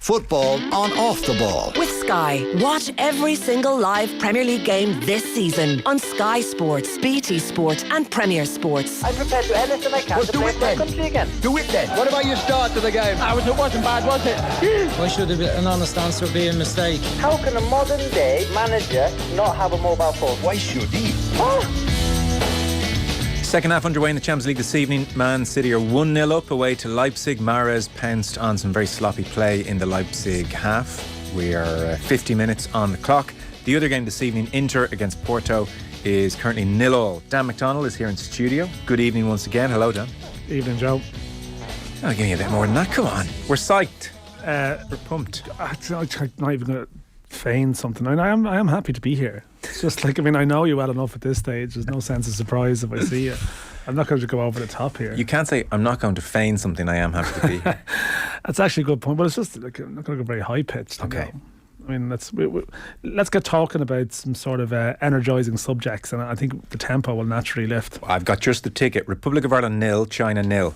football on Off the Ball. With Sky, watch every single live Premier League game this season on Sky Sports, BT Sport and Premier Sports. I'm prepared to do anything I can to play for my country again. Do it then. What about your start to the game? It wasn't bad, was it? Why should an honest answer be a mistake? How can a modern day manager not have a mobile phone? Why should he? Second half underway in the Champions League this evening. Man City are 1-0 up away to Leipzig. Mahrez pounced on some very sloppy play in the Leipzig half. We are 50 minutes on the clock. The other game this evening, Inter against Porto, is currently 0-0. Dan McDonnell is here in studio. Good evening once again. Hello, Dan. Evening, Joe. I'll give you a bit more than that. Come on. We're psyched. We're pumped. I'm not even going to feign something. I am happy to be here. It's just like, I know you well enough at this stage. There's no sense of surprise if I see you. I'm not going to go over the top here. You can't say, I'm not going to feign something. I am happy to be here. That's actually a good point, but it's just like, I'm not going to go very high pitched. Okay. Let's get talking about some sort of energising subjects, and I think the tempo will naturally lift. I've got just the ticket. Republic of Ireland 0, China 0.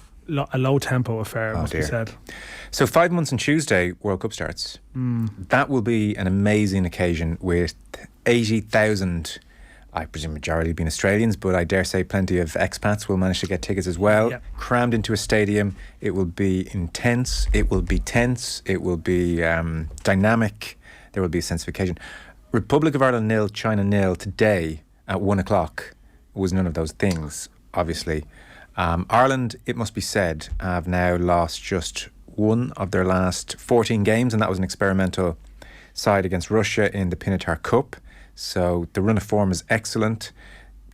A low tempo affair, must be said. So 5 months on Tuesday, World Cup starts. That will be an amazing occasion with 80,000, I presume majority being Australians, but I dare say plenty of expats will manage to get tickets as well. Yep. Crammed into a stadium. It will be intense. It will be tense. It will be dynamic. There will be a sense of occasion. Republic of Ireland 0, China 0 today at 1 o'clock was none of those things, obviously. Ireland, it must be said, have now lost just one of their last 14 games, and that was an experimental side against Russia in the Pinatar Cup. So the run of form is excellent.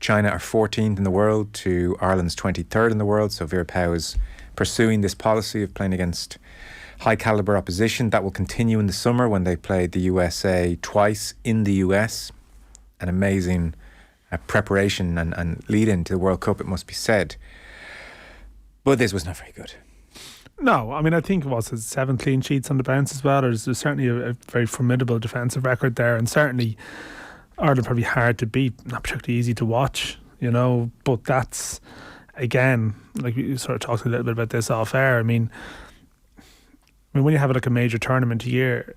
China are 14th in the world to Ireland's 23rd in the world. So Vera Pauw is pursuing this policy of playing against high caliber opposition. That will continue in the summer when they play the USA twice in the US. An amazing preparation and lead into the World Cup, it must be said. But this was not very good. No, I think it was 7 clean sheets on the bounce as well. There's certainly a very formidable defensive record there, and certainly Ireland probably hard to beat, not particularly easy to watch, but that's, again, like we sort of talked a little bit about this off air. I mean when you have like a major tournament a year,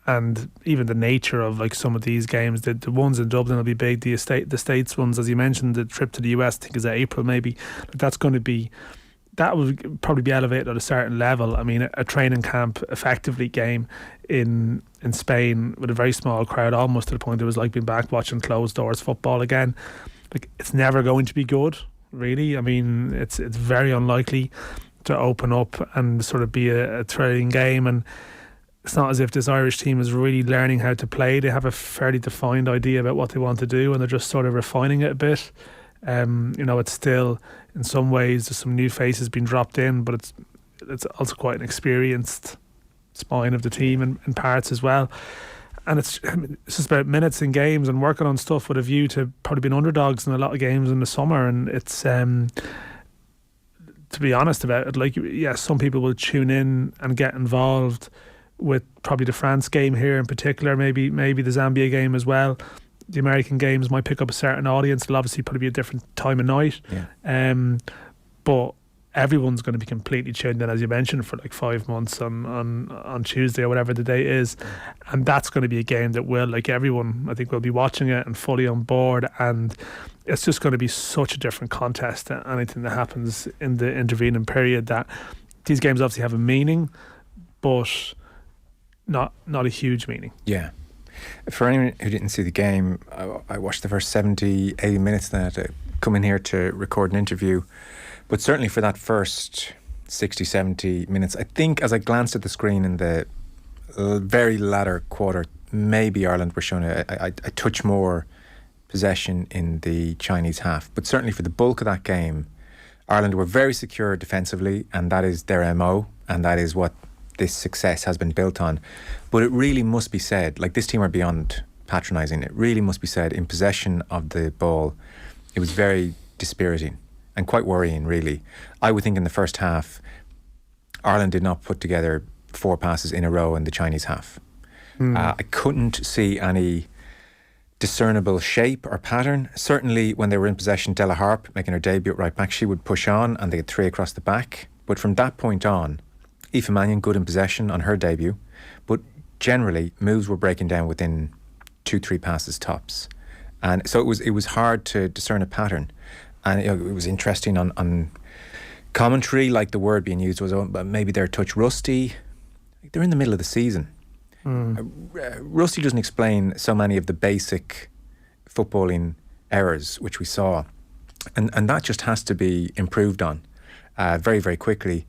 and even the nature of like some of these games, the ones in Dublin will be big, the States ones, as you mentioned, the trip to the US I think is April maybe, that would probably be elevated at a certain level. A training camp effectively game in Spain with a very small crowd, almost to the point it was like being back watching closed doors football again. Like, it's never going to be good, really. It's very unlikely to open up and sort of be a thrilling game, and it's not as if this Irish team is really learning how to play. They have a fairly defined idea about what they want to do, and they're just sort of refining it a bit. It's still, in some ways, there's some new faces being dropped in, but it's also quite an experienced spine of the team in parts as well. And it's just about minutes in games and working on stuff with a view to probably being underdogs in a lot of games in the summer. And it's to be honest about it, like, yes, some people will tune in and get involved with probably the France game here in particular, maybe the Zambia game as well. The American games might pick up a certain audience. It'll obviously probably be a different time of night. Yeah. But everyone's going to be completely tuned in, as you mentioned, for like 5 months on Tuesday or whatever the day is. And that's going to be a game that will, like everyone, I think, will be watching it and fully on board. And it's just going to be such a different contest to anything that happens in the intervening period, that these games obviously have a meaning, but not a huge meaning. Yeah. For anyone who didn't see the game, I watched the first 70, 80 minutes then to come in here to record an interview. But certainly for that first 60, 70 minutes, I think as I glanced at the screen in the very latter quarter, maybe Ireland were showing a touch more possession in the Chinese half. But certainly for the bulk of that game, Ireland were very secure defensively, and that is their MO, and that is what this success has been built on. But it really must be said, like, this team are beyond patronising. It really must be said, in possession of the ball, it was very dispiriting and quite worrying, really. I would think in the first half, Ireland did not put together 4 passes in a row in the Chinese half. I couldn't see any discernible shape or pattern. Certainly when they were in possession, Della Harp, making her debut at right back, she would push on and they had 3 across the back. But from that point on, Aoife Mannion, good in possession on her debut, but generally moves were breaking down within 2-3 passes tops, and so it was hard to discern a pattern, and it was interesting on commentary, like the word being used was, oh, maybe they're a touch rusty. They're in the middle of the season. Rusty doesn't explain so many of the basic footballing errors which we saw, and that just has to be improved on very, very quickly.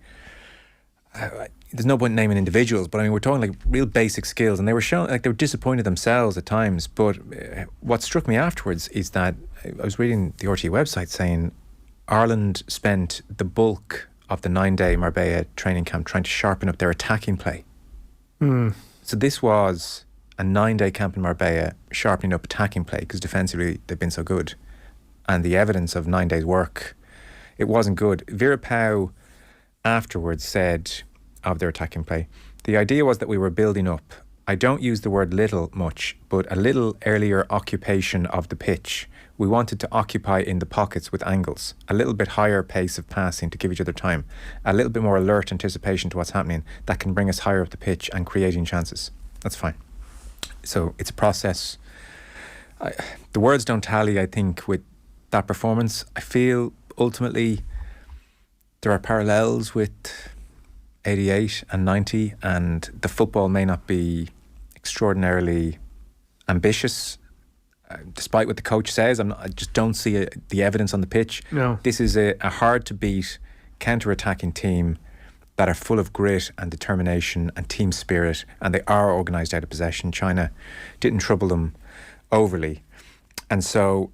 There's no point naming individuals, but I mean, we're talking like real basic skills, and they were showing like they were disappointed themselves at times. But what struck me afterwards is that I was reading the RTÉ website saying Ireland spent the bulk of the 9-day Marbella training camp trying to sharpen up their attacking play. So this was a 9-day camp in Marbella sharpening up attacking play, because defensively they've been so good. And the evidence of 9 days' work, it wasn't good. Vera Pauw afterwards said of their attacking play, the idea was that we were building up. I don't use the word little much, but a little earlier occupation of the pitch. We wanted to occupy in the pockets with angles, a little bit higher pace of passing to give each other time, a little bit more alert anticipation to what's happening that can bring us higher up the pitch and creating chances. That's fine. So it's a process. The words don't tally, I think, with that performance. I feel ultimately there are parallels with 88 and 90, and the football may not be extraordinarily ambitious, despite what the coach says. I just don't see the evidence on the pitch. No. This is a hard to beat counter-attacking team that are full of grit and determination and team spirit, and they are organised out of possession. China didn't trouble them overly, and so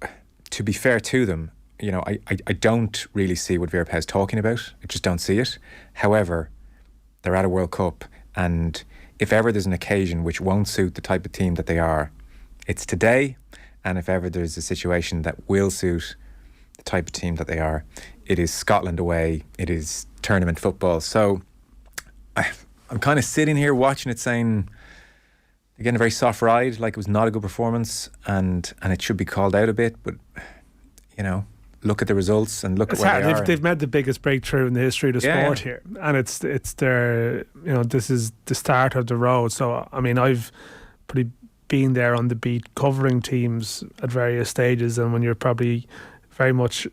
to be fair to them, you know, I don't really see what Vera Pauw's talking about. I just don't see it. However, they're at a World Cup, and if ever there's an occasion which won't suit the type of team that they are, it's today. And if ever there's a situation that will suit the type of team that they are, it is Scotland away, it is tournament football. So I'm kind of sitting here watching it saying, again, a very soft ride, like it was not a good performance, and it should be called out a bit, but, you know, look at the results and look at where they are. They've made the biggest breakthrough in the history of the sport here, and it's their, you know, this is the start of the road. So I mean, I've pretty been there on the beat covering teams at various stages, and when you're probably very much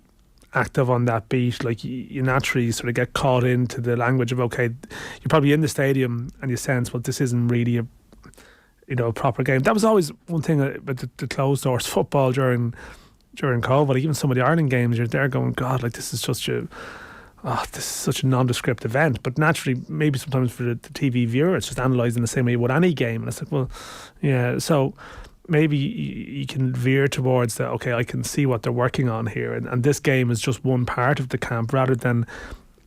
active on that beat, like you naturally sort of get caught into the language of, okay, you're probably in the stadium and you sense, well, this isn't really a proper game. That was always one thing about the closed doors football during COVID. Like even some of the Ireland games, you're there going, God, like this is such a nondescript event. But naturally, maybe sometimes for the TV viewer, it's just analysed in the same way you would any game. And it's like, well, yeah. So maybe you can veer towards that. Okay, I can see what they're working on here, and this game is just one part of the camp, rather than,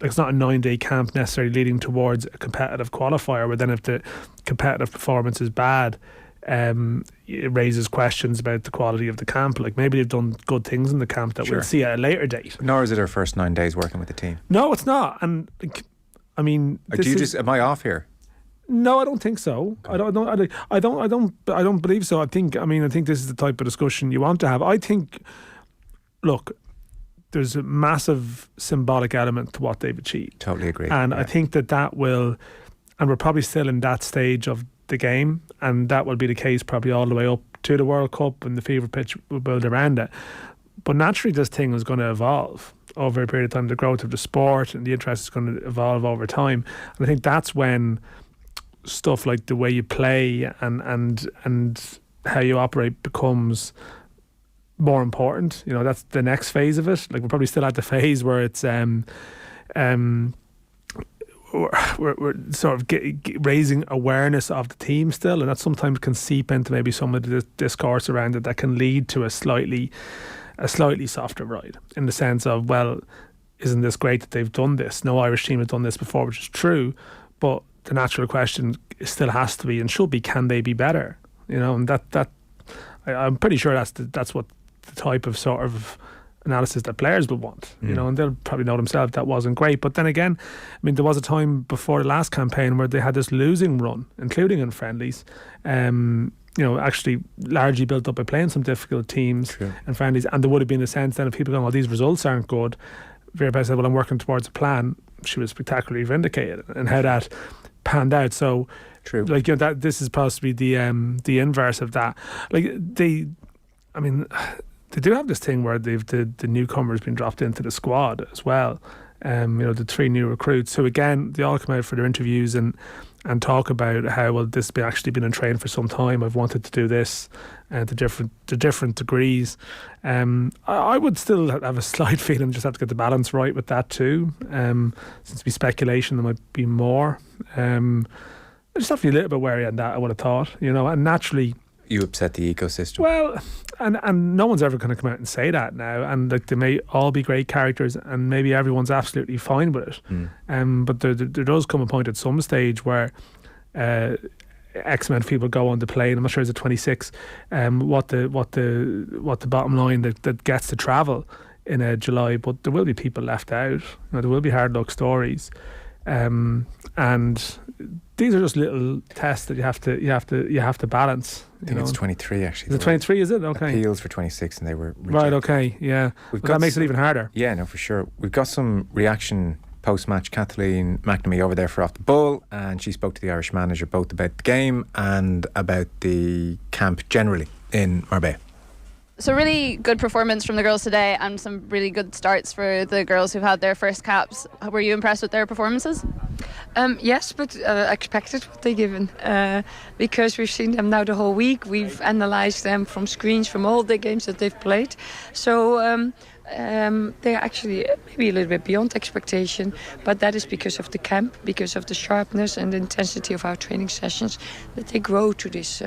like, it's not a 9-day camp necessarily leading towards a competitive qualifier. Where then if the competitive performance is bad, it raises questions about the quality of the camp. Like maybe they've done good things in the camp that we'll see at a later date. Nor is it our first 9 days working with the team. No, it's not. And I mean, am I off here? No, I don't think so. Okay. I don't believe so. I think this is the type of discussion you want to have. I think, look, there's a massive symbolic element to what they've achieved. Totally agree. And I think that will, and we're probably still in that stage of the game, and that will be the case probably all the way up to the World Cup, and the fever pitch will build around it. But naturally this thing is going to evolve over a period of time. The growth of the sport and the interest is going to evolve over time, and I think that's when stuff like the way you play and how you operate becomes more important. You know, that's the next phase of it. Like we're probably still at the phase where it's we're sort of raising awareness of the team still, and that sometimes can seep into maybe some of the discourse around it that can lead to a slightly softer ride, in the sense of, well, isn't this great that they've done this? No Irish team have done this before, which is true, but the natural question still has to be and should be, can they be better? You know, and that I'm pretty sure that's what the type of sort of analysis that players will want, you know, and they'll probably know themselves that wasn't great. But then again, I mean, there was a time before the last campaign where they had this losing run, including in friendlies, you know, actually largely built up by playing some difficult teams in friendlies, and there would have been a sense then of people going, well, these results aren't good. Vera Pauw said, well, I'm working towards a plan. she was spectacularly vindicated and how that panned out. So, True. like, you know, that this is possibly the inverse of that. Like they do have this thing where they've the newcomers been dropped into the squad as well. You know, the 3 new recruits. So again, they all come out for their interviews and talk about how, well, this has actually been in training for some time. I've wanted to do this to different degrees. I would still have a slight feeling, just have to get the balance right with that too. Since we speculation, there might be more. I just have to be a little bit wary on that, I would have thought, you know, and naturally. You upset the ecosystem. Well, and no one's ever going to come out and say that now. And like, they may all be great characters, and maybe everyone's absolutely fine with it. But there does come a point at some stage where X amount of people go on the plane. I'm not sure it's a 26. What the bottom line that gets to travel in July, but there will be people left out. You know, there will be hard luck stories, and these are just little tests that you have to balance. I think it's 23 actually. Is it 23? Is it? Okay. Appeals for 26 and they were rejected. Right. Okay. Yeah. That makes it even harder. Yeah. No, for sure. We've got some reaction post-match. Kathleen McNamee over there for Off the Ball, and she spoke to the Irish manager both about the game and about the camp generally in Marbella. So really good performance from the girls today, and some really good starts for the girls who've had their first caps. Were you impressed with their performances? Yes, but expected what they given, because we've seen them now the whole week. We've analysed them from screens from all the games that they've played. So they're actually maybe a little bit beyond expectation, but that is because of the camp, because of the sharpness and the intensity of our training sessions, that they grow to this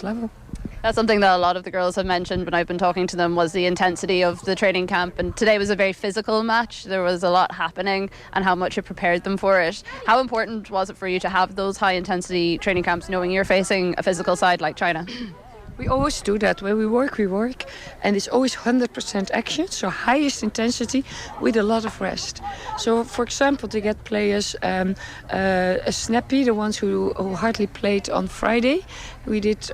level. That's something that a lot of the girls have mentioned when I've been talking to them, was the intensity of the training camp. And today was a very physical match. There was a lot happening, and how much it prepared them for it. How important was it for you to have those high intensity training camps, knowing you're facing a physical side like China? We always do that. When we work, and it's always 100% action, so highest intensity with a lot of rest. So, for example, to get players snappy, the ones who hardly played on Friday, we did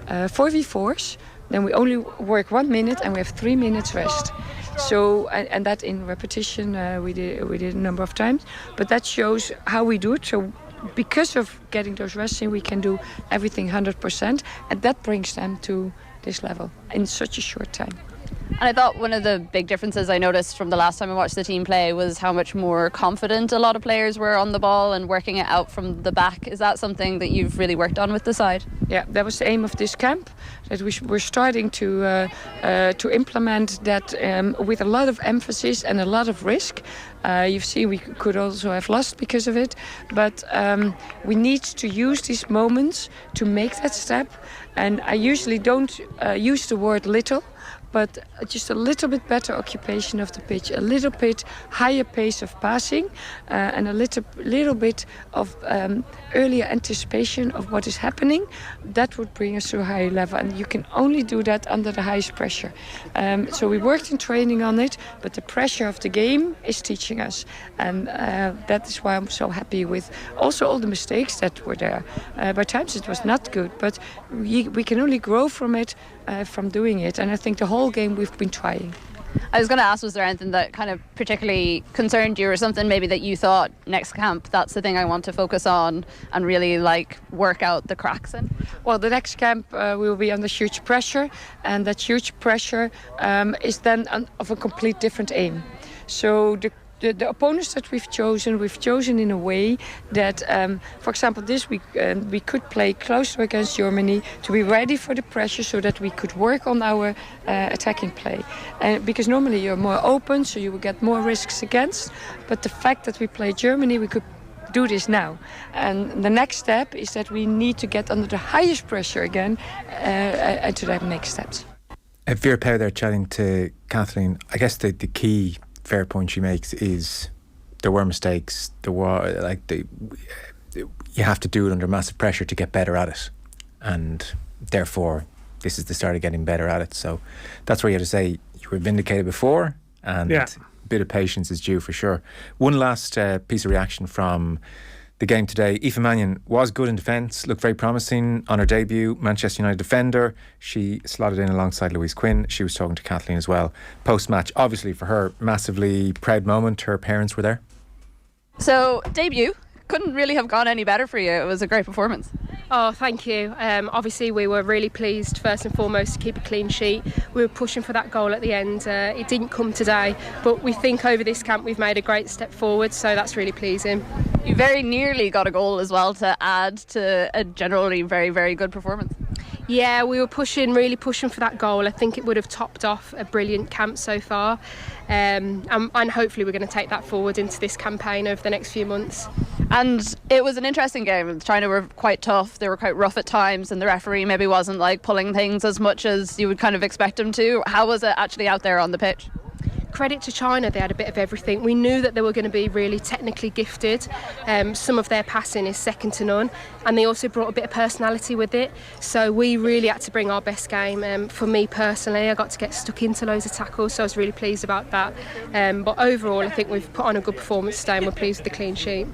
4v4s. Then we only work 1 minute, and we have 3 minutes rest. So, and that in repetition, we did a number of times. But that shows how we do it. So, because of getting those rests in, we can do everything 100%, and that brings them to this level in such a short time. And I thought one of the big differences I noticed from the last time I watched the team play was how much more confident a lot of players were on the ball and working it out from the back. Is that something that you've really worked on with the side? Yeah, that was the aim of this camp, that we're starting to implement that with a lot of emphasis and a lot of risk. You've seen we could also have lost because of it, but we need to use these moments to make that step. And I usually don't use the word little, but just a little bit better occupation of the pitch, a little bit higher pace of passing, and a little bit of earlier anticipation of what is happening. That would bring us to a higher level, and you can only do that under the highest pressure. So we worked in training on it, but the pressure of the game is teaching us, and that is why I'm so happy with also all the mistakes that were there. By times it was not good, but we can only grow from it, from doing it, and I think the whole game we've been trying. I was going to ask, was there anything that kind of particularly concerned you, or something maybe that you thought next camp, that's the thing I want to focus on and really work out the cracks in? Well, the next camp we will be under huge pressure, and that huge pressure is then of a complete different aim. So the opponents that we've chosen in a way that, for example, this week we could play closer against Germany to be ready for the pressure, so that we could work on our attacking play. Because normally you're more open, so you will get more risks against. But the fact that we play Germany, we could do this now. And the next step is that we need to get under the highest pressure again, and to that make steps. Vera Pow there chatting to Kathleen. I guess the key fair point she makes is there were mistakes. There were you have to do it under massive pressure to get better at it, and therefore this is the start of getting better at it. So that's where you have to say you were vindicated before, and a bit of patience is due for sure. One last piece of reaction from the game today. Aoife Mannion was good in defence, looked very promising on her debut. Manchester United defender. She slotted in alongside Louise Quinn. She was talking to Kathleen as well post-match. Obviously for her, massively proud moment. Her parents were there. So, debut. Couldn't really have gone any better for you. It was a great performance. Oh, thank you. Obviously, we were really pleased, first and foremost, to keep a clean sheet. We were pushing for that goal at the end. It didn't come today, but we think over this camp we've made a great step forward, so that's really pleasing. You very nearly got a goal as well to add to a generally very, very good performance. Yeah, we were really pushing for that goal. I think it would have topped off a brilliant camp so far. And hopefully we're going to take that forward into this campaign over the next few months. And it was an interesting game. China were quite tough, they were quite rough at times, and the referee maybe wasn't like pulling things as much as you would kind of expect him to. How was it actually out there on the pitch? Credit to China, they had a bit of everything. We knew that they were going to be really technically gifted. Some of their passing is second to none, and they also brought a bit of personality with it. So we really had to bring our best game. For me personally, I got to get stuck into loads of tackles, so I was really pleased about that. But overall, I think we've put on a good performance today, and we're pleased with the clean sheet.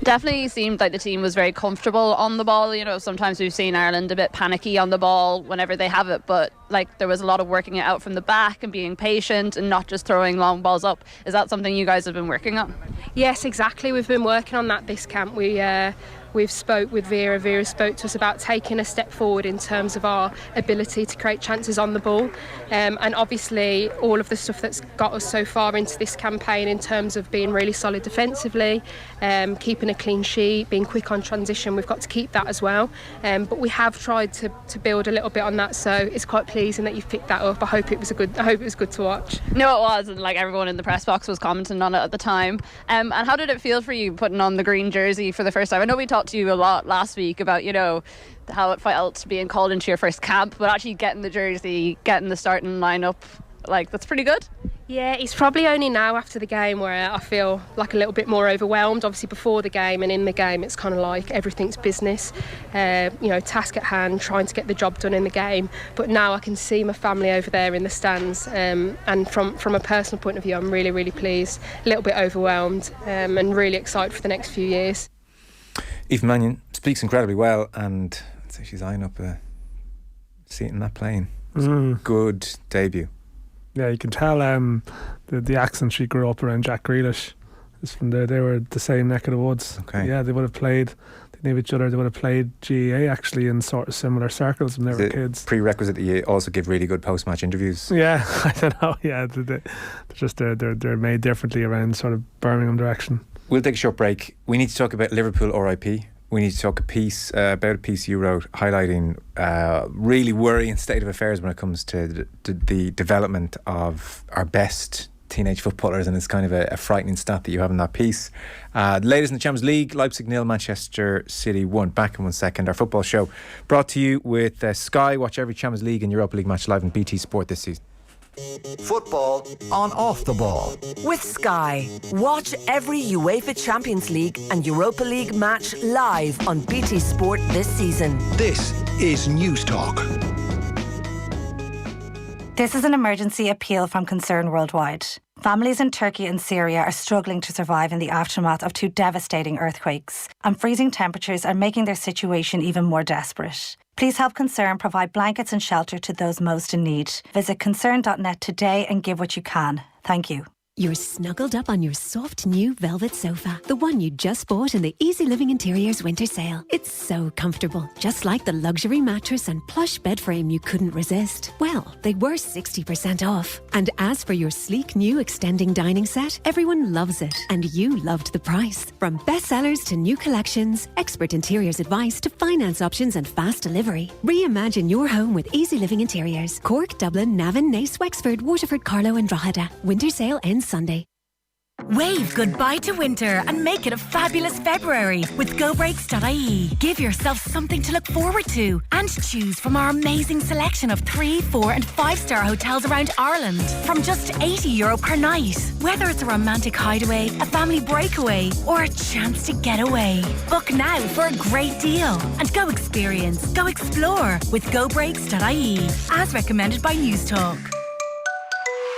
Definitely seemed like the team was very comfortable on the ball. You know, sometimes we've seen Ireland a bit panicky on the ball whenever they have it, but like there was a lot of working it out from the back and being patient and not just throwing long balls up. Is that something you guys have been working on? Yes, exactly. We've been working on that this camp. We've spoke with Vera. Vera spoke to us about taking a step forward in terms of our ability to create chances on the ball. And obviously all of the stuff that's got us so far into this campaign in terms of being really solid defensively, keeping a clean sheet, being quick on transition, we've got to keep that as well. But we have tried to build a little bit on that, so it's quite pleasing that you've picked that up. I hope it was good to watch. No, it was, and like everyone in the press box was commenting on it at the time. And how did it feel for you putting on the green jersey for the first time? I know we talked to you a lot last week about, you know, how it felt being called into your first camp, but actually getting the jersey, getting the starting lineup, like that's pretty good. Yeah, it's probably only now after the game where I feel like a little bit more overwhelmed. Obviously before the game and in the game it's kind of like everything's business, task at hand, trying to get the job done in the game. But now I can see my family over there in the stands, and from a personal point of view I'm really, really pleased, a little bit overwhelmed, and really excited for the next few years. Aoife Mannion speaks incredibly well, and I'd say she's eyeing up a seat in that plane. Good debut. Yeah, you can tell the accent she grew up around. Jack Grealish is from there. They were the same neck of the woods. Okay. Yeah, they would have played. They knew each other. They would have played GAA actually in sort of similar circles when they were kids. Prerequisite that you also give really good post-match interviews. Yeah, I don't know. Yeah, they're made differently around sort of Birmingham direction. We'll take a short break. We need to talk about Liverpool RIP. We need to talk about a piece you wrote highlighting really worrying state of affairs when it comes to the development of our best teenage footballers, and it's kind of a frightening stat that you have in that piece. Latest in the Champions League, Leipzig 0, Manchester City 1. Back in 1 second. Our football show brought to you with Sky. Watch every Champions League and Europa League match live on BT Sport this season. Football on Off the Ball. With Sky, watch every UEFA Champions League and Europa League match live on BT Sport this season. This is News Talk. This is an emergency appeal from Concern Worldwide. Families in Turkey and Syria are struggling to survive in the aftermath of 2 devastating earthquakes, and freezing temperatures are making their situation even more desperate. Please help Concern provide blankets and shelter to those most in need. Visit concern.net today and give what you can. Thank you. You're snuggled up on your soft new velvet sofa, the one you just bought in the Easy Living Interiors winter sale. It's so comfortable, just like the luxury mattress and plush bed frame you couldn't resist. Well, they were 60% off. And as for your sleek new extending dining set, everyone loves it, and you loved the price. From bestsellers to new collections, expert interiors advice to finance options and fast delivery. Reimagine your home with Easy Living Interiors. Cork, Dublin, Navan, Naas, Wexford, Waterford, Carlow and Drogheda. Winter sale ends Sunday. Wave goodbye to winter and make it a fabulous February with GoBreaks.ie. Give yourself something to look forward to and choose from our amazing selection of 3, 4 and 5-star hotels around Ireland from just €80 per night. Whether it's a romantic hideaway, a family breakaway or a chance to get away. Book now for a great deal and go experience, go explore with GoBreaks.ie, as recommended by News Talk.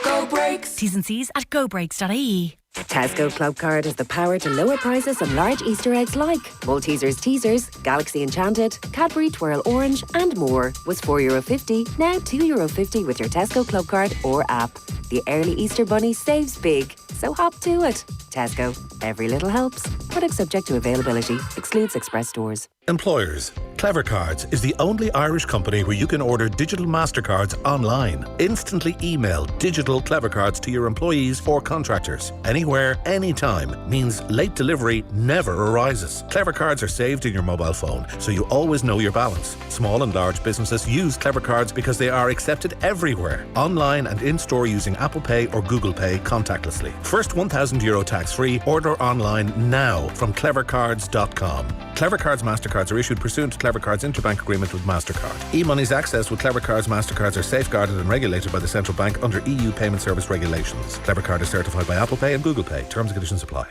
Go Breaks. T's and C's at GoBreaks.ie. Tesco Club Card has the power to lower prices on large Easter eggs like Maltesers Teasers, Galaxy Enchanted, Cadbury Twirl Orange and more. Was €4.50, now €2.50 with your Tesco Club Card or app. The early Easter bunny saves big. So hop to it. Tesco. Every little helps. Product subject to availability. Excludes Express stores. Employers, Clever Cards is the only Irish company where you can order digital MasterCards online. Instantly email digital Clever Cards to your employees or contractors. Anywhere, anytime means late delivery never arises. Clever Cards are saved in your mobile phone, so you always know your balance. Small and large businesses use Clever Cards because they are accepted everywhere. Online and in-store using Apple Pay or Google Pay contactlessly. First €1,000 tax-free. Order online now from clevercards.com. Clever Cards MasterCards are issued pursuant to Clever Cards interbank agreement with MasterCard. E-money's accessed with Clever Cards MasterCards are safeguarded and regulated by the Central Bank under EU Payment Service regulations. Clever Card is certified by Apple Pay and Google Pay. Terms and conditions apply.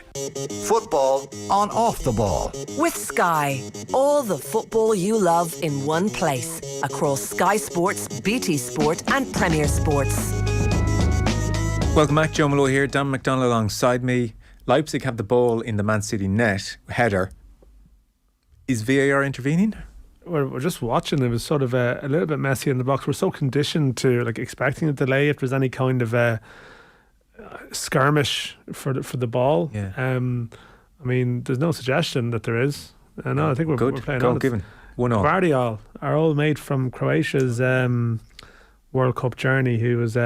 Football on Off the Ball. With Sky, all the football you love in one place. Across Sky Sports, BT Sport and Premier Sports. Welcome back, Joe Molloy here. Dan McDonnell alongside me. Leipzig have the ball in the Man City net. Header. Is VAR intervening? We're just watching. It was sort of a little bit messy in the box. We're so conditioned to expecting a delay if there's any kind of a skirmish for the ball. Yeah. I mean, there's no suggestion that there is. No, I think we're playing Goal on. given. 1-0. Guardiola, our old mate from Croatia's World Cup journey, who was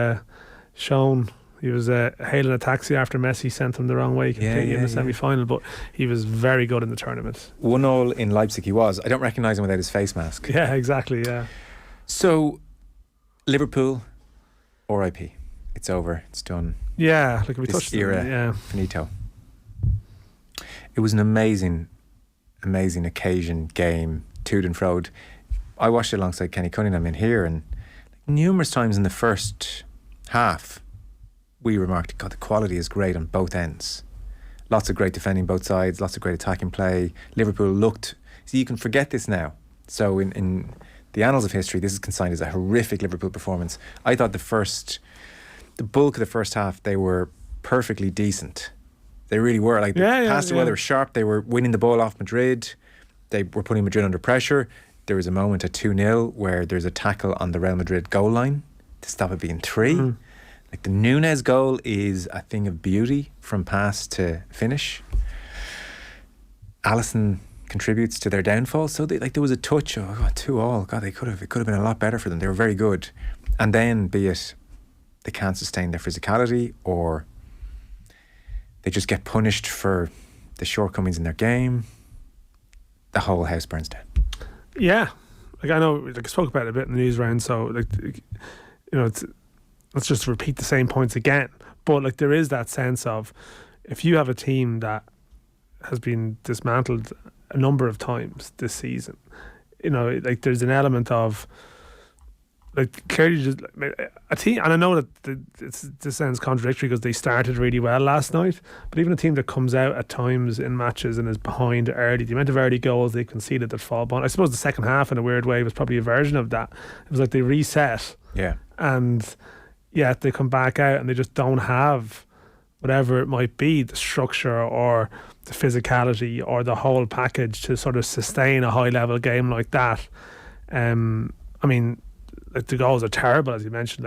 shown. He was hailing a taxi after Messi sent him the wrong way completely in the semi-final, but he was very good in the tournament. 1-0 in Leipzig he was. I don't recognise him without his face mask. Yeah, exactly, yeah. So, Liverpool, RIP. It's over. It's done. Yeah, we this touched era, yeah. finito. It was an amazing occasion, game, toed and froed. I watched it alongside Kenny Cunningham in here, and numerous times in the first half, we remarked, God, the quality is great on both ends. Lots of great defending both sides, lots of great attacking play. Liverpool looked... See, you can forget this now. So in the annals of history, this is consigned as a horrific Liverpool performance. I thought the bulk of the first half, they were perfectly decent. They really were. They passed the ball, they were sharp, they were winning the ball off Madrid. They were putting Madrid under pressure. There was a moment at 2-0 where there's a tackle on the Real Madrid goal line to stop it being 3. Mm. The Núñez goal is a thing of beauty from pass to finish. Alisson contributes to their downfall. So there was a touch of 2-2. God, it could have been a lot better for them. They were very good. And then, be it they can't sustain their physicality, or they just get punished for the shortcomings in their game, the whole house burns down. Yeah, I know. I spoke about it a bit in the news round. So let's just repeat the same points again. But there is that sense of, if you have a team that has been dismantled a number of times this season, there's an element of clearly just a team, and I know that this sounds contradictory because they started really well last night, but even a team that comes out at times in matches and is behind early, the amount of early goals they conceded that fall behind, I suppose the second half in a weird way was probably a version of that. It was like they reset, and yet they come back out and they just don't have whatever it might be, the structure or the physicality or the whole package to sort of sustain a high level game like that. I mean, the goals are terrible, as you mentioned.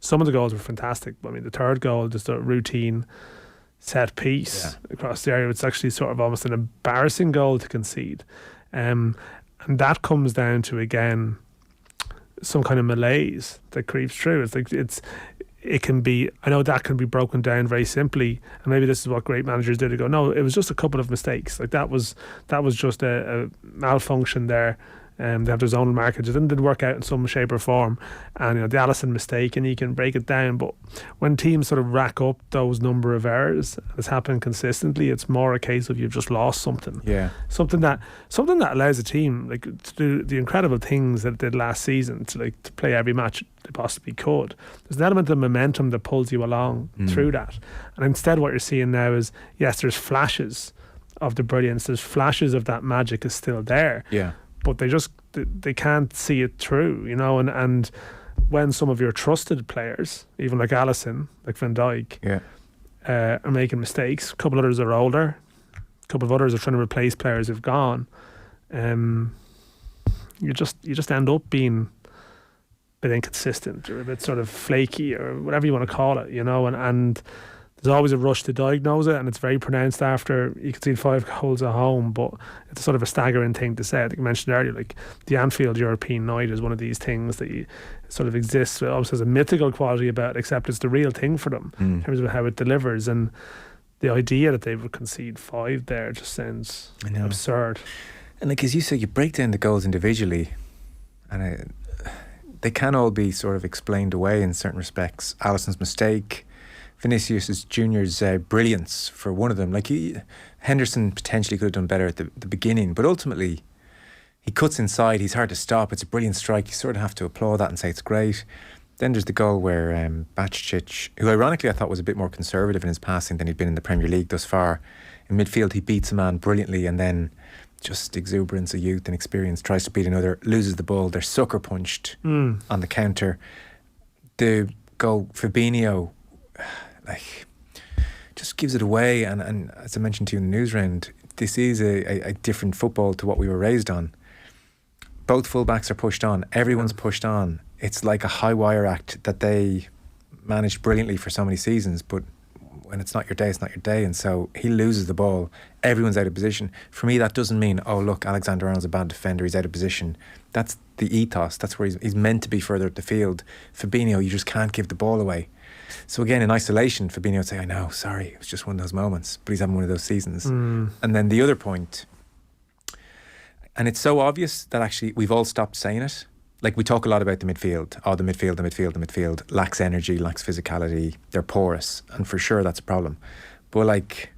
Some of the goals were fantastic. I mean, the third goal, just a routine set piece across the area. It's actually sort of almost an embarrassing goal to concede, and that comes down to, again, some kind of malaise that creeps through. It can be, I know that can be broken down very simply, and maybe this is what great managers do. They go, no, it was just a couple of mistakes. That was just a malfunction there. They have their zonal markers. It didn't work out in some shape or form, and the Alisson mistake, and you can break it down. But when teams sort of rack up those number of errors, it's happened consistently. It's more a case of you've just lost something. Yeah, something that allows a team to do the incredible things that it did last season, to play every match they possibly could. There's an element of momentum that pulls you along through that, and instead what you're seeing now is, yes, there's flashes of the brilliance. There's flashes of that magic is still there. Yeah. But they can't see it through, and when some of your trusted players, even like Alisson, like Van Dijk, are making mistakes, a couple others are older, a couple of others are trying to replace players who've gone, you just end up being a bit inconsistent or a bit sort of flaky or whatever you want to call it, and there's always a rush to diagnose it, and it's very pronounced after you concede 5 goals at home. But it's sort of a staggering thing to say. I think you mentioned earlier, like the Anfield European night is one of these things that sort of exists. It almost has a mythical quality about it, except it's the real thing for them in terms of how it delivers. And the idea that they would concede 5 there just sounds absurd. And like as you say, you break down the goals individually, and they can all be sort of explained away in certain respects. Alisson's mistake, Vinicius Junior's brilliance for one of them. Like Henderson potentially could have done better at the beginning, but ultimately he cuts inside. He's hard to stop. It's a brilliant strike. You sort of have to applaud that and say it's great. Then there's the goal where Bacicic, who ironically I thought was a bit more conservative in his passing than he'd been in the Premier League thus far. In midfield, he beats a man brilliantly, and then just exuberance of youth and experience, tries to beat another, loses the ball. They're sucker punched on the counter. The goal, Fabinho, like, just gives it away. And as I mentioned to you in the news round, this is a different football to what we were raised on. Both fullbacks are pushed on. Everyone's pushed on. It's like a high wire act that they managed brilliantly for so many seasons, but when it's not your day, it's not your day. And so he loses the ball. Everyone's out of position. For me, that doesn't mean, oh, look, Alexander-Arnold's a bad defender, he's out of position. That's the ethos. That's where he's meant to be further up the field. Fabinho, you just can't give the ball away. So again, in isolation, Fabinho would say, I know, sorry, it was just one of those moments. But he's having one of those seasons. And then the other point, and it's so obvious that actually we've all stopped saying it. Like, we talk a lot about the midfield. Oh, the midfield lacks energy, lacks physicality. They're porous. And for sure, that's a problem. But like,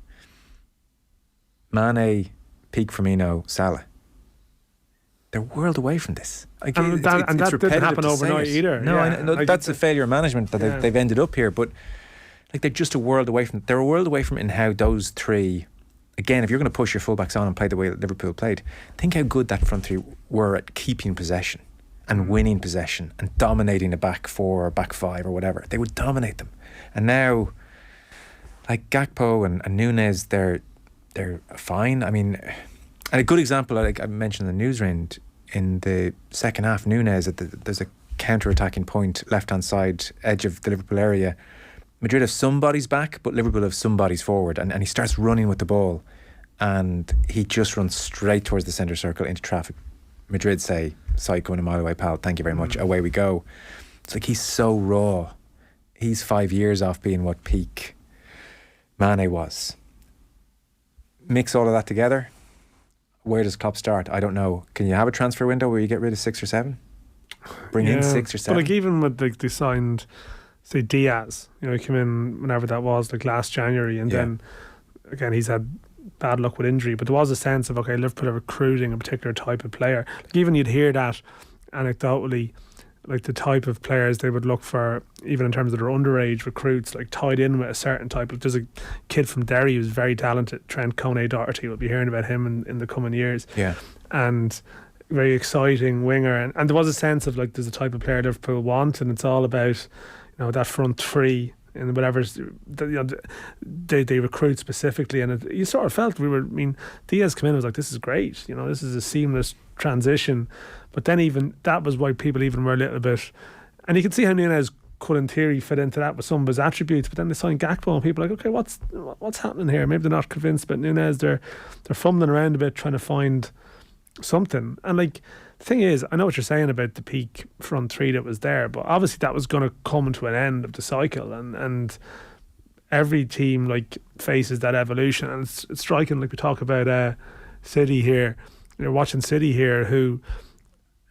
Mane, peak Firmino, Salah, they're a world away from this. Like, and that didn't happen overnight either. No, yeah. I know, like, that's a failure of management that they've ended up here. But like, they're just a world away from it. They're a world away from it in how those three, again, if you're going to push your fullbacks on and play the way that Liverpool played, think how good that front three were at keeping possession and winning possession and dominating the back four or back five or whatever. They would dominate them. And now, like Gakpo and Núñez, they're fine. I mean, and a good example, like I mentioned in the news round, in the second half, Núñez, there's a counter-attacking point, left-hand side, edge of the Liverpool area. Madrid have somebody's back, but Liverpool have somebody's forward. And he starts running with the ball, and he just runs straight towards the centre circle into traffic. Madrid say, psycho and a mile away, pal, thank you very much, away we go. It's like, he's so raw. He's 5 years off being what peak Mane was. Mix all of that together, where does Klopp start? I don't know. Can you have a transfer window where you get rid of 6 or 7? Bring in 6 or 7? But like, even with they signed, say, Diaz, he came in whenever that was, like last January, and then again he's had bad luck with injury, but there was a sense of, okay, Liverpool are recruiting a particular type of player. Like, even you'd hear that anecdotally, like the type of players they would look for, even in terms of their underage recruits, like tied in with a certain type of. There's a kid from Derry who's very talented, Trent Kone-Doherty. We'll be hearing about him in the coming years. Yeah, and very exciting winger, and there was a sense of, like, there's a type of player Liverpool want, and it's all about that front three and whatever they recruit specifically. And you sort of felt Diaz came in and was like, this is great, this is a seamless transition. But then even that was why people even were a little bit, and you could see how Núñez could in theory fit into that with some of his attributes. But then they signed Gakpo and people are like, okay, what's happening here? Maybe they're not convinced about Núñez. They're fumbling around a bit trying to find something. And like, the thing is, I know what you're saying about the peak front three that was there, but obviously that was going to come to an end of the cycle, and every team like faces that evolution. And it's striking, like we talk about City here, watching City here, who,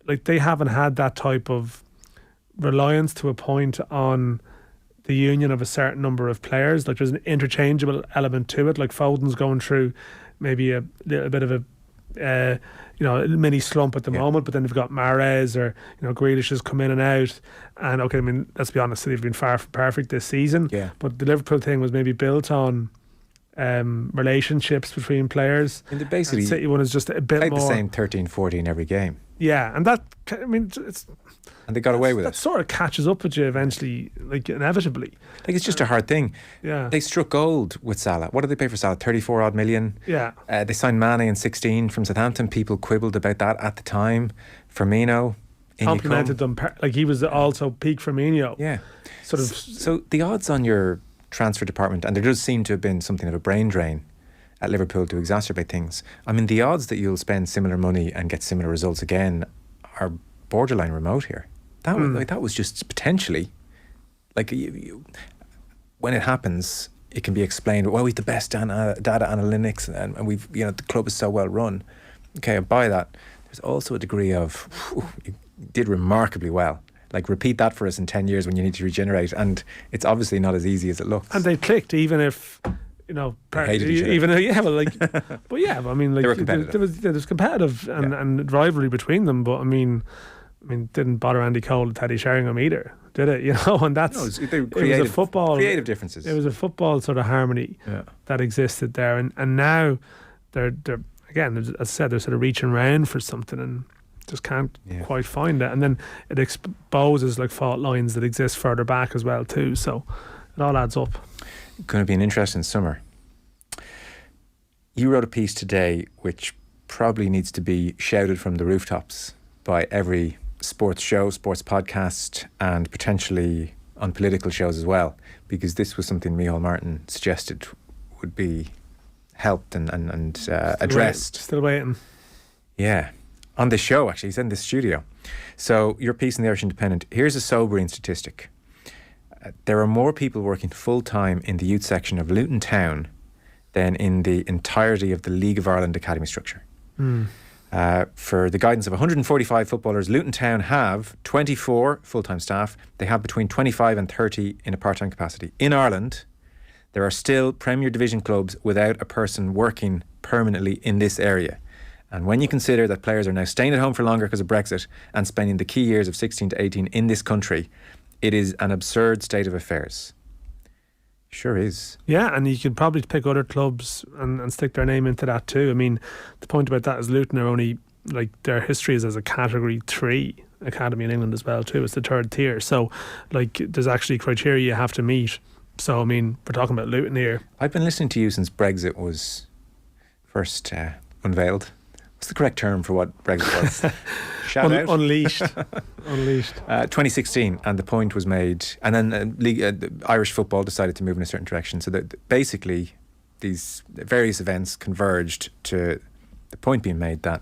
like, they haven't had that type of reliance to a point on the union of a certain number of players. Like, there's an interchangeable element to it. Like, Foden's going through maybe a little bit of a a mini slump at the moment, but then they've got Mahrez or Grealish has come in and out, and okay, I mean, let's be honest, they've been far from perfect this season. But the Liverpool thing was maybe built on relationships between players. And basically, City one is just a bit played more the same 13-14 every game. Yeah, and that, I mean, and they got away with it. That sort of catches up with you eventually, like, inevitably. Like, it's just a hard thing. Yeah. They struck gold with Salah. What did they pay for Salah? 34 odd million. Yeah. They signed Mane in 16 from Southampton. People quibbled about that at the time. Firmino complimented them. Like, he was also peak Firmino. Yeah. Sort of. So the odds on your transfer department, and there does seem to have been something of a brain drain at Liverpool to exacerbate things. I mean, the odds that you'll spend similar money and get similar results again are borderline remote here. That was just potentially, like, when it happens, it can be explained, well, we've the best data analytics and we've, you know, the club is so well run. Okay, I buy that. There's also a degree of, you did remarkably well. Like, repeat that for us in 10 years when you need to regenerate. And it's obviously not as easy as it looks. And they clicked, even if, you know, hated each other. even but yeah, I mean, like, they were competitive. there was competitive and rivalry between them. But I mean, didn't bother Andy Cole and Teddy Sheringham either, did it? You know, and that's it was a football creative differences. It was a football sort of harmony that existed there, and now they're again, as I said, they're sort of reaching around for something and just can't quite find it. And then it exposes like fault lines that exist further back as well too. So it all adds up. Going to be an interesting summer. You wrote a piece today which probably needs to be shouted from the rooftops by every sports show, sports podcast, and potentially on political shows as well, because this was something Micheál Martin suggested would be helped and addressed. Still waiting. Yeah. On this show, actually. He's in this studio. So, your piece in the Irish Independent. Here's a sobering statistic. There are more people working full-time in the youth section of Luton Town than in the entirety of the League of Ireland academy structure. For the guidance of 145 footballers, Luton Town have 24 full-time staff. They have between 25 and 30 in a part-time capacity. In Ireland, there are still Premier Division clubs without a person working permanently in this area. And when you consider that players are now staying at home for longer because of Brexit and spending the key years of 16 to 18 in this country, it is an absurd state of affairs. Sure is. Yeah, and you could probably pick other clubs and stick their name into that too. I mean, the point about that is Luton are only, like, their history is as a Category 3 academy in England as well too. It's the third tier. So, like, there's actually criteria you have to meet. So, I mean, we're talking about Luton here. I've been listening to you since Brexit was first unveiled. What's the correct term for what Brexit was? Shout out. Unleashed. Unleashed. 2016, and the point was made, and then Irish football decided to move in a certain direction. So that basically these various events converged to the point being made that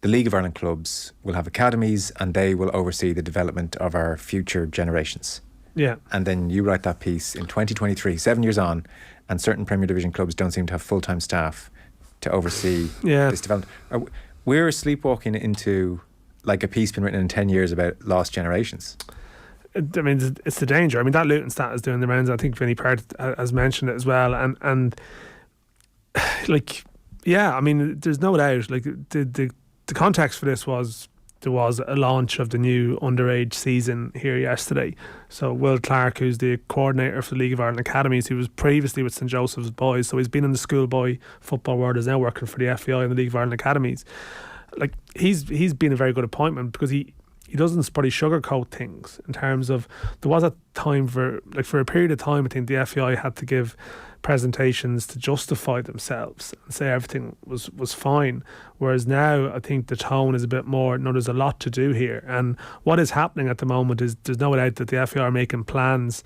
the League of Ireland clubs will have academies and they will oversee the development of our future generations. Yeah. And then you write that piece in 2023, 7 years on, and certain Premier Division clubs don't seem to have full-time staff to oversee this development. We're sleepwalking into, like, a piece been written in 10 years about lost generations. I mean, it's the danger. I mean, that Luton stat is doing the rounds. I think Vinnie Part has mentioned it as well. And like, yeah, I mean, there's no doubt. Like, the context for this was there was a launch of the new underage season here yesterday. So Will Clark, who's the coordinator for the League of Ireland Academies, who was previously with St Joseph's Boys, so he's been in the schoolboy football world, is now working for the FAI and the League of Ireland Academies. Like, he's been a very good appointment because he doesn't probably sugarcoat things in terms of, there was a time for a period of time, I think the FAI had to give presentations to justify themselves and say everything was fine, whereas now I think the tone is a bit more, no, there's a lot to do here. And what is happening at the moment is there's no doubt that the FAI are making plans.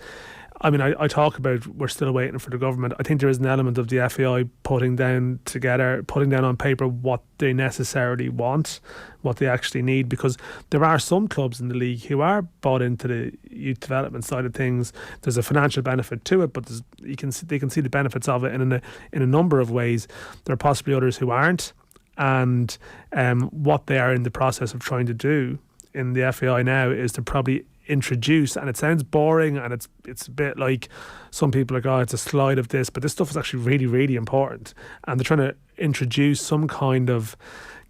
I mean, I talk about we're still waiting for the government. I think there is an element of the FAI putting down on paper what they necessarily want, what they actually need, because there are some clubs in the league who are bought into the youth development side of things. There's a financial benefit to it, but they can see the benefits of it in a number of ways. There are possibly others who aren't, and what they are in the process of trying to do in the FAI now is to probably introduce, and it sounds boring and it's a bit like some people are like, oh, it's a slide of this, but this stuff is actually really, really important, and they're trying to introduce some kind of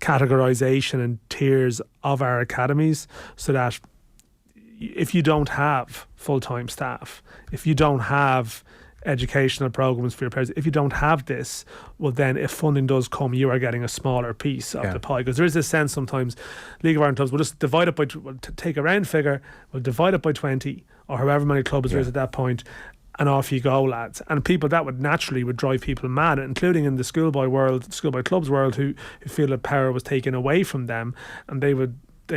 categorization and tiers of our academies so that if you don't have full-time staff, if you don't have educational programs for your players, if you don't have this, well then if funding does come, you are getting a smaller piece of the pie, because there is this sense sometimes League of Ireland clubs will just divide it by, take a round figure, we'll divide it by 20 or however many clubs there is at that point, and off you go, lads. And people, that would drive people mad, including in the schoolboy clubs world, who feel that power was taken away from them, and they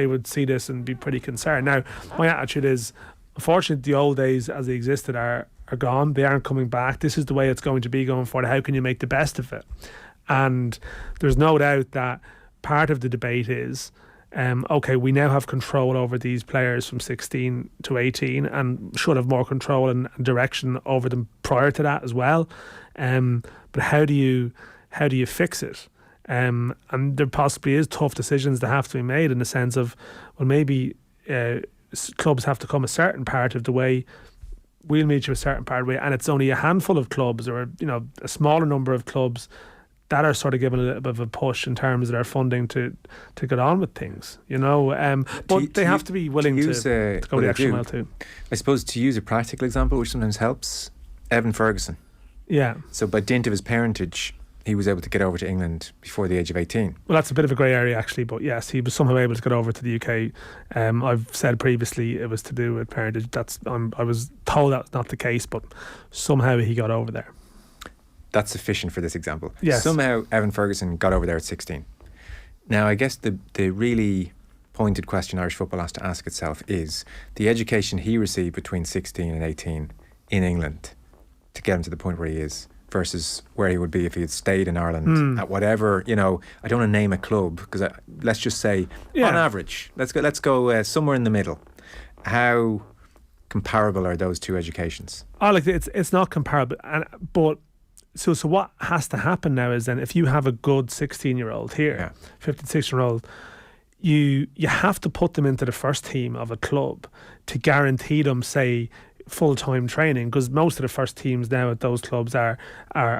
would see this and be pretty concerned. Now, my attitude is, unfortunately, the old days as they existed are are gone. They aren't coming back. This is the way it's going to be going forward. How can you make the best of it? And there's no doubt that part of the debate is, okay, we now have control over these players from 16 to 18 and should have more control and direction over them prior to that as well. But how do you fix it? And there possibly is tough decisions that have to be made in the sense of, well, maybe clubs have to come a certain part of the way. We'll meet you a certain part of the way, and it's only a handful of clubs, or a smaller number of clubs that are sort of given a little bit of a push in terms of their funding to get on with things, but they have to be willing to go the extra mile too. I suppose, to use a practical example, which sometimes helps, Evan Ferguson. Yeah. So by dint of his parentage, he was able to get over to England before the age of 18. Well, that's a bit of a grey area actually, but yes, he was somehow able to get over to the UK. I've said previously it was to do with parentage. I was told that's not the case, but somehow he got over there. That's sufficient for this example. Yes. Somehow Evan Ferguson got over there at 16. Now, I guess the really pointed question Irish football has to ask itself is the education he received between 16 and 18 in England to get him to the point where he is versus where he would be if he had stayed in Ireland at whatever, I don't want to name a club, because let's just say on average, let's go somewhere in the middle. How comparable are those two educations? It's not comparable, but so what has to happen now is then if you have a good 16-year-old here, 56-year-old, you have to put them into the first team of a club to guarantee them, say, full-time training, because most of the first teams now at those clubs are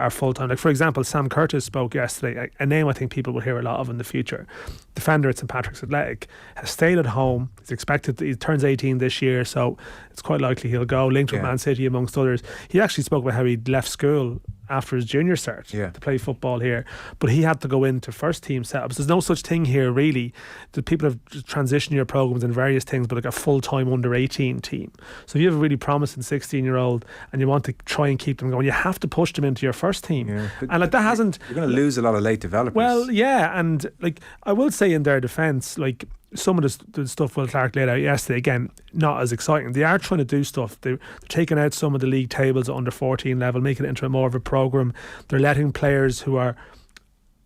full-time. Like, for example, Sam Curtis spoke yesterday, a name I think people will hear a lot of in the future. Defender at St Patrick's Athletic, has stayed at home. He's expected he turns 18 this year, so it's quite likely he'll go, linked with Man City amongst others. He actually spoke about how he left school after his junior cert to play football here, but he had to go into first team setups. There's no such thing here really. The people have transitioned your programs and various things, but like a full-time under 18 team. So if you have a really promising 16-year-old and you want to try and keep them going, you have to push them into your first team. And like that hasn't, you're going to lose a lot of late developers. Well, yeah, and like I will say in their defence, like some of the stuff Will Clark laid out yesterday, again, not as exciting. They are trying to do stuff. They're taking out some of the league tables at under 14 level, making it into more of a programme. They're letting players who are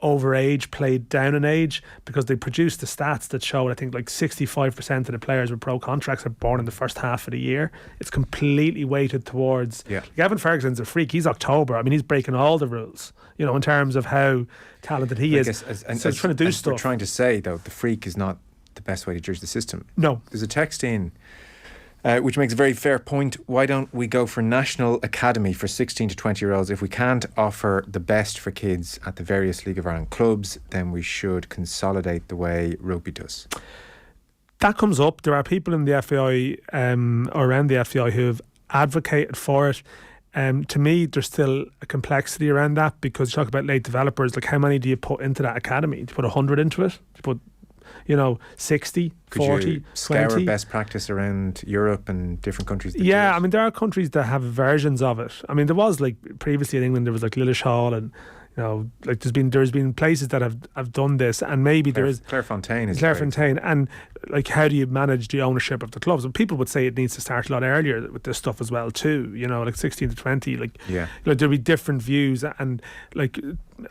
over age play down in age, because they produced the stats that showed, I think, like 65% of the players with pro contracts are born in the first half of the year. It's completely weighted towards like Evan Ferguson's a freak. He's October. I mean, he's breaking all the rules, in terms of how talented he is. So he's trying to do stuff. They're trying to say, though, the freak is not the best way to judge the system. No. There's a text in which makes a very fair point. Why don't we go for National Academy for 16 to 20-year-olds? If we can't offer the best for kids at the various League of Ireland clubs, then we should consolidate the way rugby does. That comes up. There are people in the FAI or around the FAI who have advocated for it. To me, there's still a complexity around that, because you talk about late developers, like how many do you put into that academy? Do you put 100 into it? Do you put 60, Could 40, you scour 20. best practice around Europe and different countries? Yeah, I mean, there are countries that have versions of it. I mean, there was like previously in England, there was like Lillish Hall, and like there's been places that have done this, and maybe there is Clairefontaine, and like how do you manage the ownership of the clubs? And people would say it needs to start a lot earlier with this stuff as well too. Like 16 to 20, like there'll be different views, and like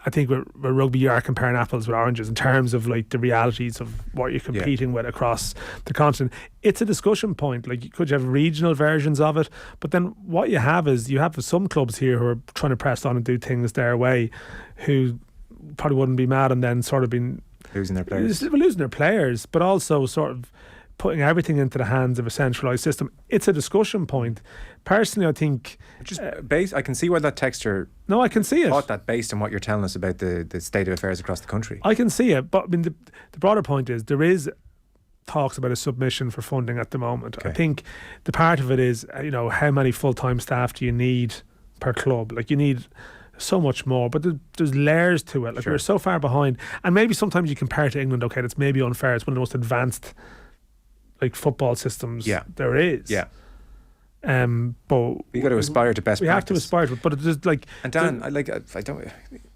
I think with rugby you are comparing apples with oranges in terms of like the realities of what you're competing with across the continent. It's a discussion point. Like, you have regional versions of it, but then what you have is you have some clubs here who are trying to press on and do things their way, who probably wouldn't be mad, and then sort of been losing their players, but also sort of putting everything into the hands of a centralised system. It's a discussion point. Personally, I think I can see why that texter I can see it. Thought that based on what you're telling us about the state of affairs across the country. I can see it, but I mean the broader point is there is talks about a submission for funding at the moment. I think the part of it is how many full-time staff do you need per club? Like, you need so much more, but there's layers to it. Like, we're so far behind, and maybe sometimes you compare it to England. Okay, that's maybe unfair. It's one of the most advanced like football systems there is. But we got to aspire to best practice. We have to aspire to it, but it's like, and Dan, I don't.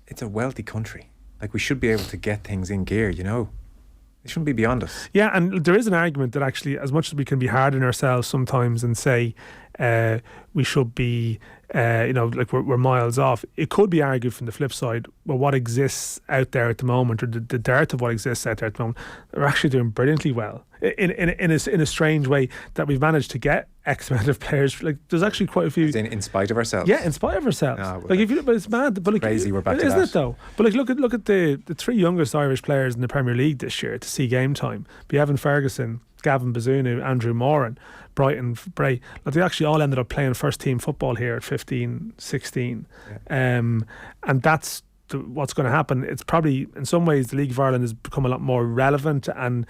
It's a wealthy country. Like, we should be able to get things in gear. It shouldn't be beyond us. Yeah, and there is an argument that actually, as much as we can be hard on ourselves sometimes and say we should be, like we're miles off. It could be argued from the flip side, well, what exists out there at the moment, or the dearth of what exists out there at the moment, they're actually doing brilliantly well. In a strange way, that we've managed to get X amount of players. Like, there's actually quite a few. In spite of ourselves. Yeah, in spite of ourselves. No, but it's mad. But crazy. We're back to isn't that. it though? But look at the three youngest Irish players in the Premier League this year to see game time. Be Evan Ferguson, Gavin Bazunu, Andrew Moran, Brighton Bray. Like, they actually all ended up playing first team football here at 15, 16, and that's what's going to happen. It's probably, in some ways, the League of Ireland has become a lot more relevant, and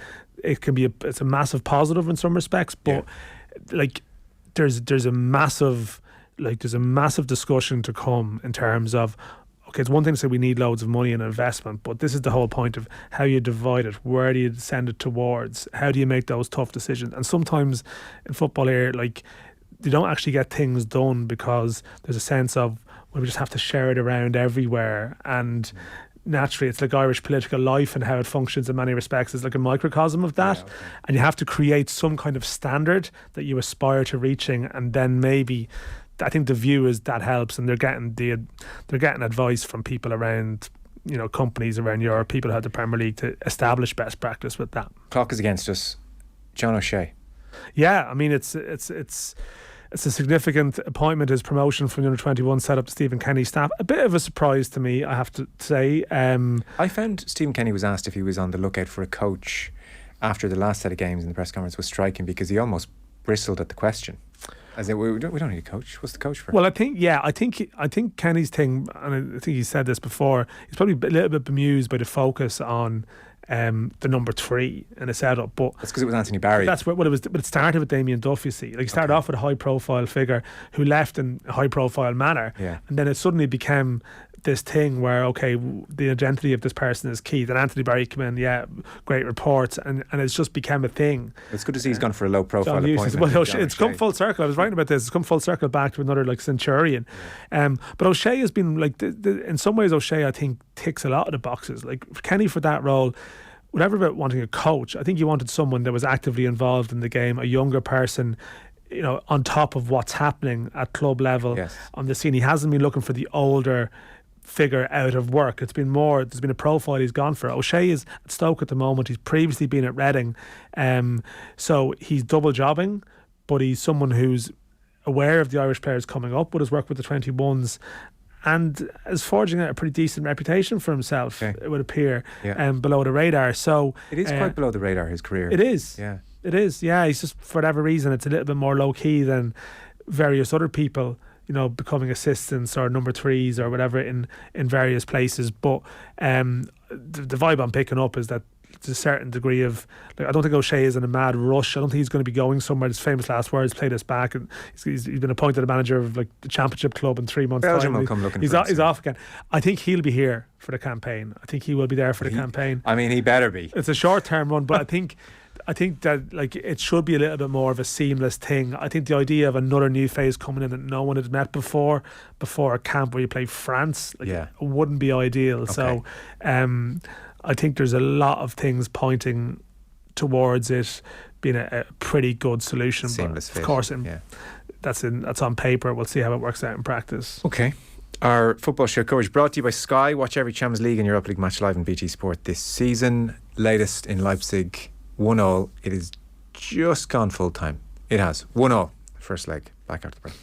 it can be it's a massive positive in some respects. But like, there's a massive discussion to come in terms of, okay, it's one thing to say we need loads of money and investment, but this is the whole point of how you divide it. Where do you send it towards? How do you make those tough decisions? And sometimes in football here, like, you don't actually get things done because there's a sense of, well, we just have to share it around everywhere. And naturally, it's like Irish political life and how it functions in many respects is like a microcosm of that. And you have to create some kind of standard that you aspire to reaching, and then maybe, I think the view is that helps, and they're getting advice from people around, companies around Europe, people who have the Premier League, to establish best practice with that. Clock is against us. John O'Shea. Yeah, I mean, it's a significant appointment, his promotion from the under-21 set up to Stephen Kenny's staff. A bit of a surprise to me, I have to say. I found Stephen Kenny was asked if he was on the lookout for a coach after the last set of games in the press conference was striking, because he almost bristled at the question. As in, we don't need a coach. What's the coach for? Well, I think Kenny's thing, and I think he said this before, he's probably a little bit bemused by the focus on the number 3 in the setup, but that's because it was Anthony Barry. That's what it was. But it started with Damien Duff. You see, like, he started off with a high-profile figure who left in a high-profile manner, and then it suddenly became this thing where, okay, the identity of this person is key. Then Anthony Barry came in, great reports, and it's just became a thing. It's good to see he's gone for a low-profile appointment. Well, it's come full circle. I was writing about this. It's come full circle back to another, like, Centurion. But O'Shea has been, like, in some ways, O'Shea, I think, ticks a lot of the boxes. Like, Kenny, for that role, whatever about wanting a coach, I think he wanted someone that was actively involved in the game, a younger person, on top of what's happening at club level on the scene. He hasn't been looking for the older figure out of work. It's been more, there's been a profile he's gone for. O'Shea is at Stoke at the moment. He's previously been at Reading, so he's double jobbing, but he's someone who's aware of the Irish players coming up with his work with the 21s, and is forging out a pretty decent reputation for himself, it would appear, below the radar. So it is quite below the radar, his career. It is. He's just, for whatever reason, it's a little bit more low key than various other people, becoming assistants or number 3s or whatever in various places. But the vibe I'm picking up is that there's a certain degree of, like, I don't think O'Shea is in a mad rush. I don't think he's going to be going somewhere. His famous last words, play this back, and he's been appointed a manager of, like, the Championship club in 3 months' Belgium time. Will come looking he's for him off again. I think he'll be here for the campaign. I think he will be there for the campaign. I mean, he better be. It's a short-term run, but I think that, like, it should be a little bit more of a seamless thing. I think the idea of another new phase coming in that no one had met before a camp where you play France, it wouldn't be ideal. Okay. So I think there's a lot of things pointing towards it being a pretty good solution. Seamless but of course, that's on paper. We'll see how it works out in practice. Okay. Our football show coverage brought to you by Sky. Watch every Champions League and Europa League match live on BT Sport this season. Latest in Leipzig, 1-1. It is just gone full time. It has 1-1. First leg. Back after the break.